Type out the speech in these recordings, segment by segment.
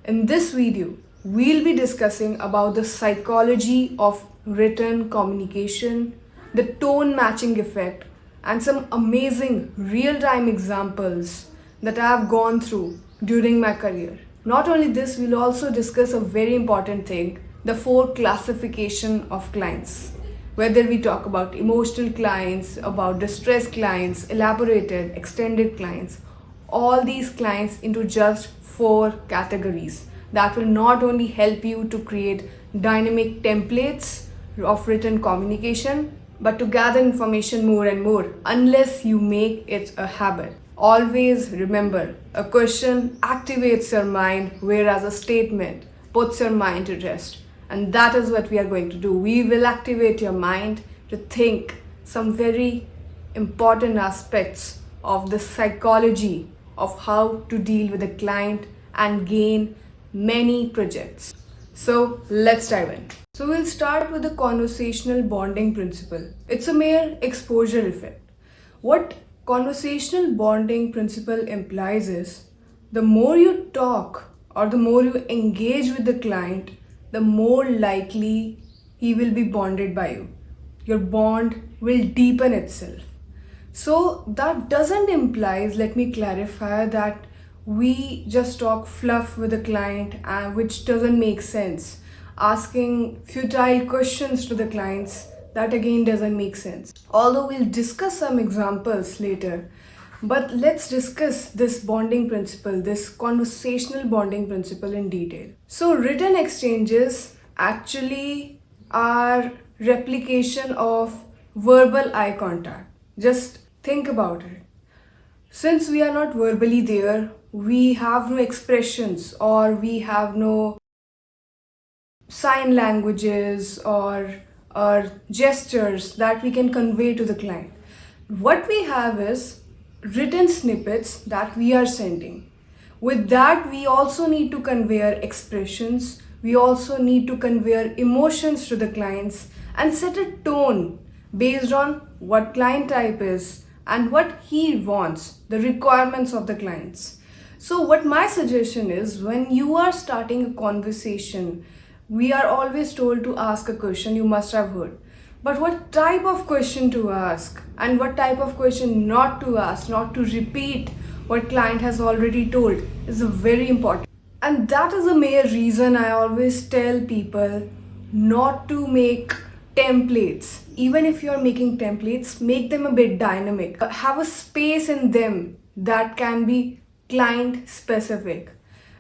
In this video, we'll be discussing about the psychology of written communication, the tone matching effect, and some amazing real-time examples that I have gone through during my career. Not only this, we'll also discuss a very important thing, the 4 classification of clients. Whether we talk about emotional clients, about distressed clients, elaborated, extended clients, all these clients into just 4 categories that will not only help you to create dynamic templates of written communication, but to gather information more and more unless you make it a habit. Always remember, a question activates your mind, whereas a statement puts your mind to rest. And that is what we are going to do. We will activate your mind to think some very important aspects of the psychology of how to deal with a client and gain many projects. So let's dive in. So we'll start with the conversational bonding principle. It's a mere exposure effect. What conversational bonding principle implies is the more you talk or the more you engage with the client, the more likely he will be bonded by you. Your bond will deepen itself. So that doesn't imply, let me clarify, that we just talk fluff with the client, which doesn't make sense. Asking futile questions to the clients, that again doesn't make sense. Although we'll discuss some examples later, but let's discuss this bonding principle, this conversational bonding principle in detail. So written exchanges actually are replication of verbal eye contact. Just think about it. Since we are not verbally there, we have no expressions or we have no sign languages or gestures that we can convey to the client. What we have is written snippets that we are sending. With that, we also need to convey our expressions. We also need to convey our emotions to the clients and set a tone based on what client type is and what he wants, the requirements of the clients. So what my suggestion is, when you are starting a conversation, we are always told to ask a question, you must have heard. But what type of question to ask and what type of question not to ask, not to repeat what client has already told, is very important. And that is the main reason I always tell people not to make templates. Even if you're making templates, make them a bit dynamic. Have a space in them that can be client specific.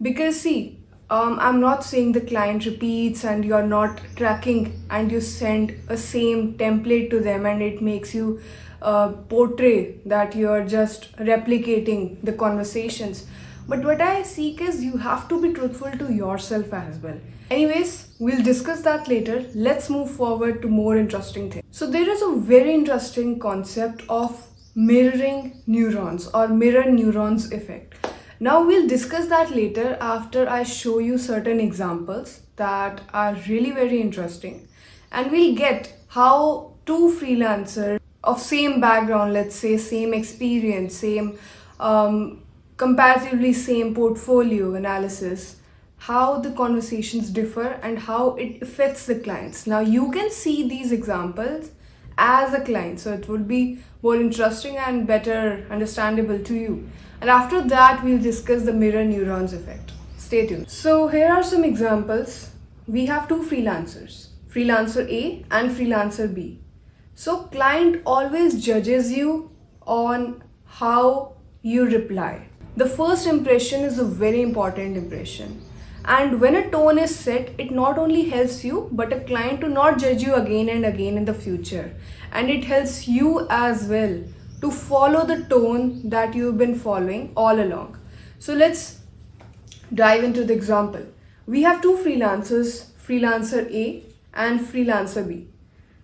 Because see, I'm not saying the client repeats and you're not tracking and you send a same template to them and it makes you portray that you're just replicating the conversations. But what I seek is you have to be truthful to yourself as well. Anyways, we'll discuss that later. Let's move forward to more interesting things. So there is a very interesting concept of mirroring neurons or mirror neurons effect. Now we'll discuss that later after I show you certain examples that are really very interesting, and we'll get how 2 freelancers of same background, let's say same experience, same comparatively same portfolio analysis, how the conversations differ and how it affects the clients. Now you can see these examples as a client, so it would be more interesting and better understandable to you. And after that, we'll discuss the mirror neurons effect. Stay tuned. So here are some examples. We have 2 freelancers, freelancer A and freelancer B. So client always judges you on how you reply. The first impression is a very important impression. And when a tone is set, it not only helps you, but a client to not judge you again and again in the future. And it helps you as well to follow the tone that you've been following all along. So let's dive into the example. We have 2 freelancers, freelancer A and freelancer B.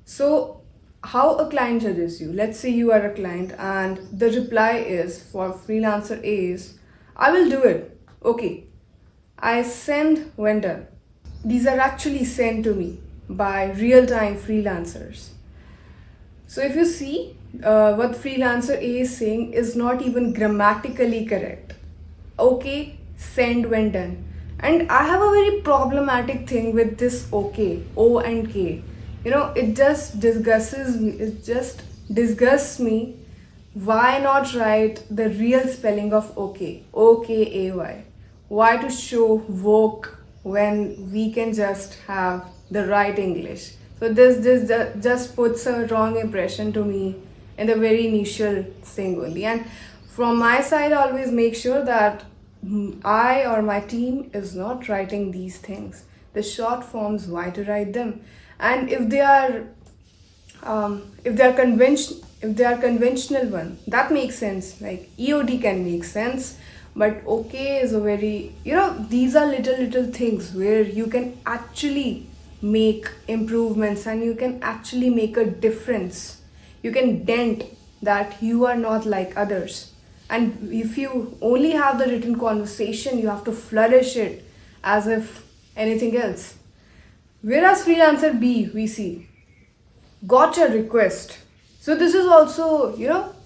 So how a client judges you. Let's say you are a client and the reply is for freelancer A is, I will do it. Okay. I send when done. These are actually sent to me by real-time freelancers. So if you see, what freelancer A is saying is not even grammatically correct. Okay, send when done. And I have a very problematic thing with this okay, O and K. It just disgusts me. It just disgusts me. Why not write the real spelling of okay? O-K-A-Y. Why to show woke when we can just have the right English? So this just puts a wrong impression to me in the very initial thing only. And from my side, I always make sure that I or my team is not writing these things. The short forms, why to write them? And if they are conventional one, that makes sense. Like EOD can make sense, but okay is a very, these are little things where you can actually make improvements and you can actually make a difference. You can dent that you are not like others. And if you only have the written conversation, you have to flourish it as if anything else. Whereas freelancer B, we see, got your request. So this is also,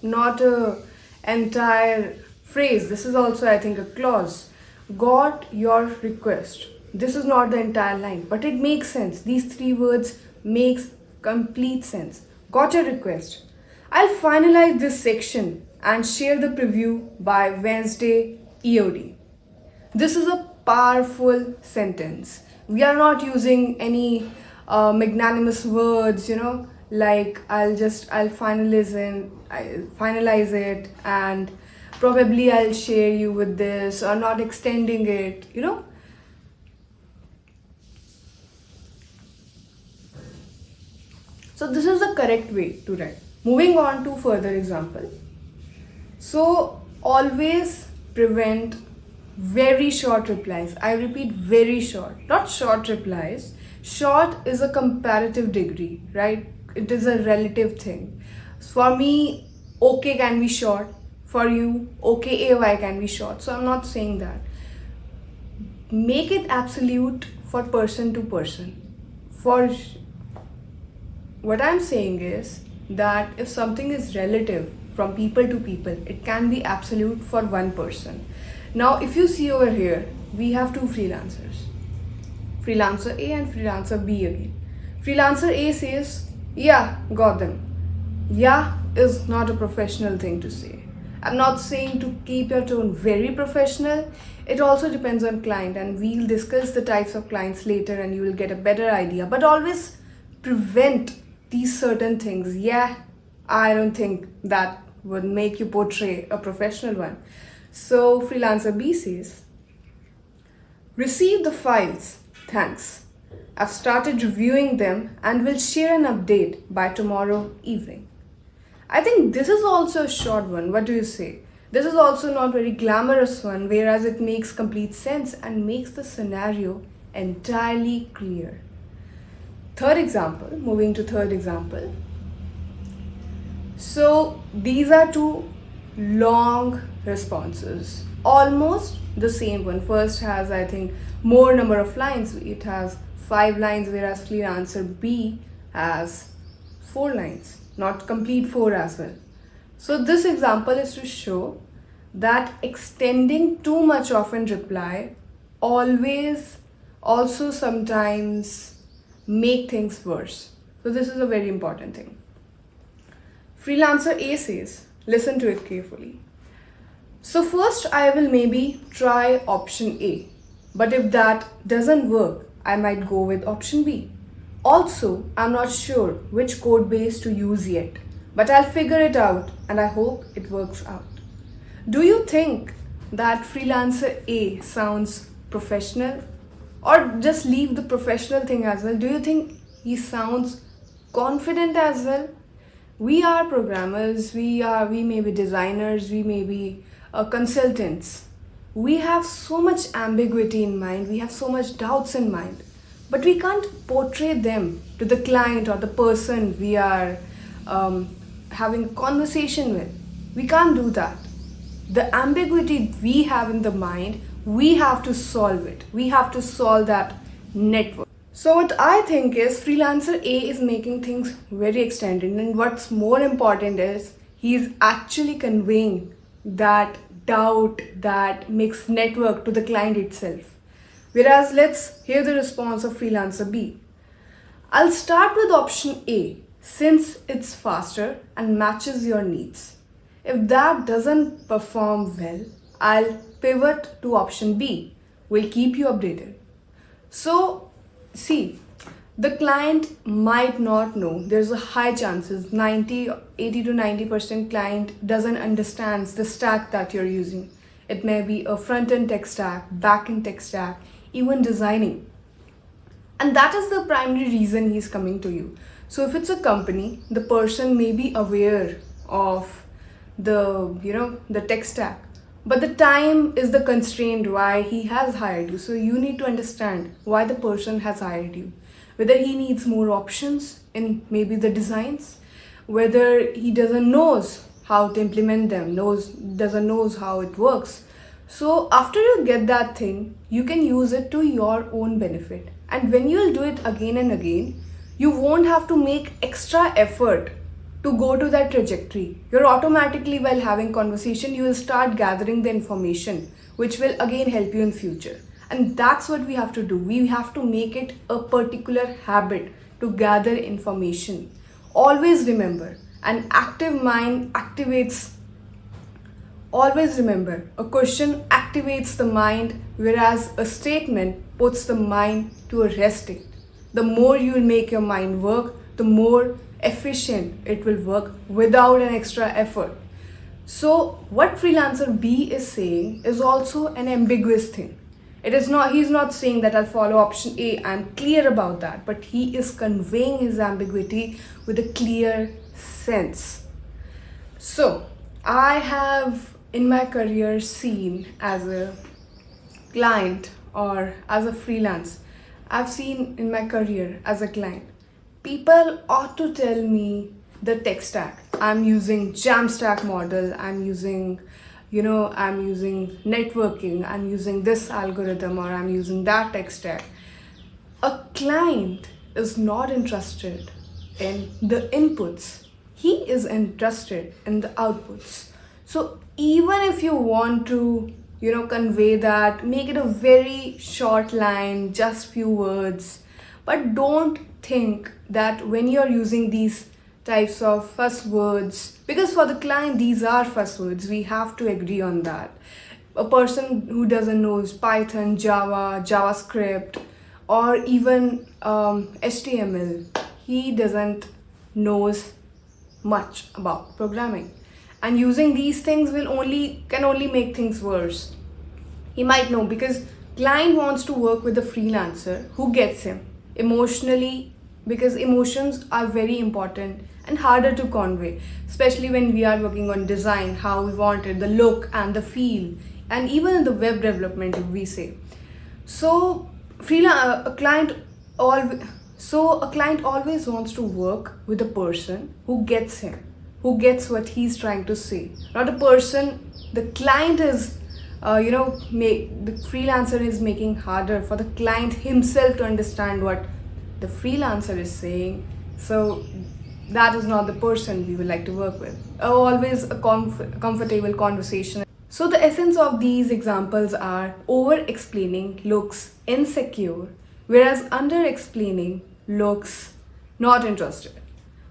not a entire phrase. This is also, I think, a clause. Got your request. This is not the entire line, but it makes sense. These three words makes complete sense. Got your request. I'll finalize this section and share the preview by Wednesday EOD. This is a powerful sentence. We are not using any magnanimous words, like I'll finalize it and probably I'll share you with this, or not extending it, So this is the correct way to write. Moving on to further example. So always prevent very short replies. I repeat, very short, not short replies. Short is a comparative degree, right? It is a relative thing. For me, okay can be short. For you, OKAY can be short. So I'm not saying that. Make it absolute for person to person. What I'm saying is that if something is relative from people to people, it can be absolute for one person. Now, if you see over here, we have two freelancers. Freelancer A and freelancer B again. Freelancer A says, yeah, got them. Yeah is not a professional thing to say. I'm not saying to keep your tone very professional. It also depends on client, and we'll discuss the types of clients later and you will get a better idea. But always prevent these certain things. Yeah, I don't think that would make you portray a professional one. So freelancer B says, receive the files, thanks. I've started reviewing them and will share an update by tomorrow evening. I think this is also a short one. What do you say? This is also not very glamorous one, whereas it makes complete sense and makes the scenario entirely clear. Third example, moving to third example. So these are two long responses, almost the same one. First has, I think, more number of lines. It has 5 lines, whereas freelancer B has 4 lines, not complete 4 as well. So this example is to show that extending too much of a reply always also sometimes make things worse. So this is a very important thing. Freelancer A says, listen to it carefully. So first I will maybe try option A, but if that doesn't work, I might go with option B. Also, I'm not sure which code base to use yet, but I'll figure it out and I hope it works out. Do you think that freelancer A sounds professional? Or just leave the professional thing as well. Do you think he sounds confident as well? We are programmers, we may be designers, we may be consultants. We have so much ambiguity in mind, we have so much doubts in mind, but we can't portray them to the client or the person we are having a conversation with. We can't do that. The ambiguity we have in the mind, we have to solve it. We have to solve that network. So what I think is freelancer A is making things very extended, and what's more important is he's actually conveying that doubt, that mixed network to the client itself. Whereas let's hear the response of freelancer B. I'll start with option A since it's faster and matches your needs. If that doesn't perform well, I'll pivot to option B. We'll keep you updated. So, see, the client might not know. There's a high chances 80 to 90% client doesn't understand the stack that you're using. It may be a front-end tech stack, back-end tech stack, even designing. And that is the primary reason he's coming to you. So if it's a company, the person may be aware of the tech stack, but the time is the constraint why he has hired you. So you need to understand why the person has hired you, whether he needs more options in maybe the designs, whether he doesn't knows how to implement them, doesn't knows how it works. So after you get that thing, you can use it to your own benefit. And when you'll do it again and again, you won't have to make extra effort to go to that trajectory. You're automatically, while having conversation, you will start gathering the information, which will again help you in future. And that's what we have to do. We have to make it a particular habit to gather information. Always remember, an active mind activates. Always remember, a question activates the mind, whereas a statement puts the mind to a rest state. The more you make your mind work, the more efficient it will work without an extra effort. So what freelancer B is saying is also an ambiguous thing. He's not saying that I'll follow option A, I'm clear about that, but he is conveying his ambiguity with a clear sense. So I have in my career seen as a client or as a freelance, I've seen in my career as a client, people ought to tell me the tech stack. I'm using Jamstack model, I'm using networking, I'm using this algorithm, or I'm using that tech stack. A client is not interested in the inputs. He is interested in the outputs. So even if you want to, convey that, make it a very short line, just few words, but don't think that when you're using these types of first words, because for the client these are first words, we have to agree on that. A person who doesn't know Python, Java, JavaScript, or even HTML, he doesn't knows much about programming, and using these things can only make things worse. He might know, because client wants to work with a freelancer who gets him emotionally, because emotions are very important and harder to convey, especially when we are working on design, how we want it, the look and the feel, and even in the web development, if we say. So a client always wants to work with a person who gets him, who gets what he's trying to say, not a person the client is the freelancer is making harder for the client himself to understand what the freelancer is saying. So that is not the person we would like to work with. Always a comfortable conversation. So the essence of these examples are: over explaining looks insecure, whereas under explaining looks not interested.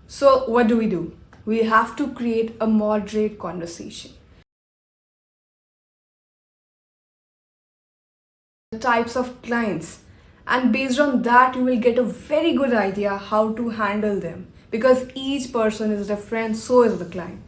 So what do? We have to create a moderate conversation. The types of clients, and based on that you will get a very good idea how to handle them, because each person is different, so is the client.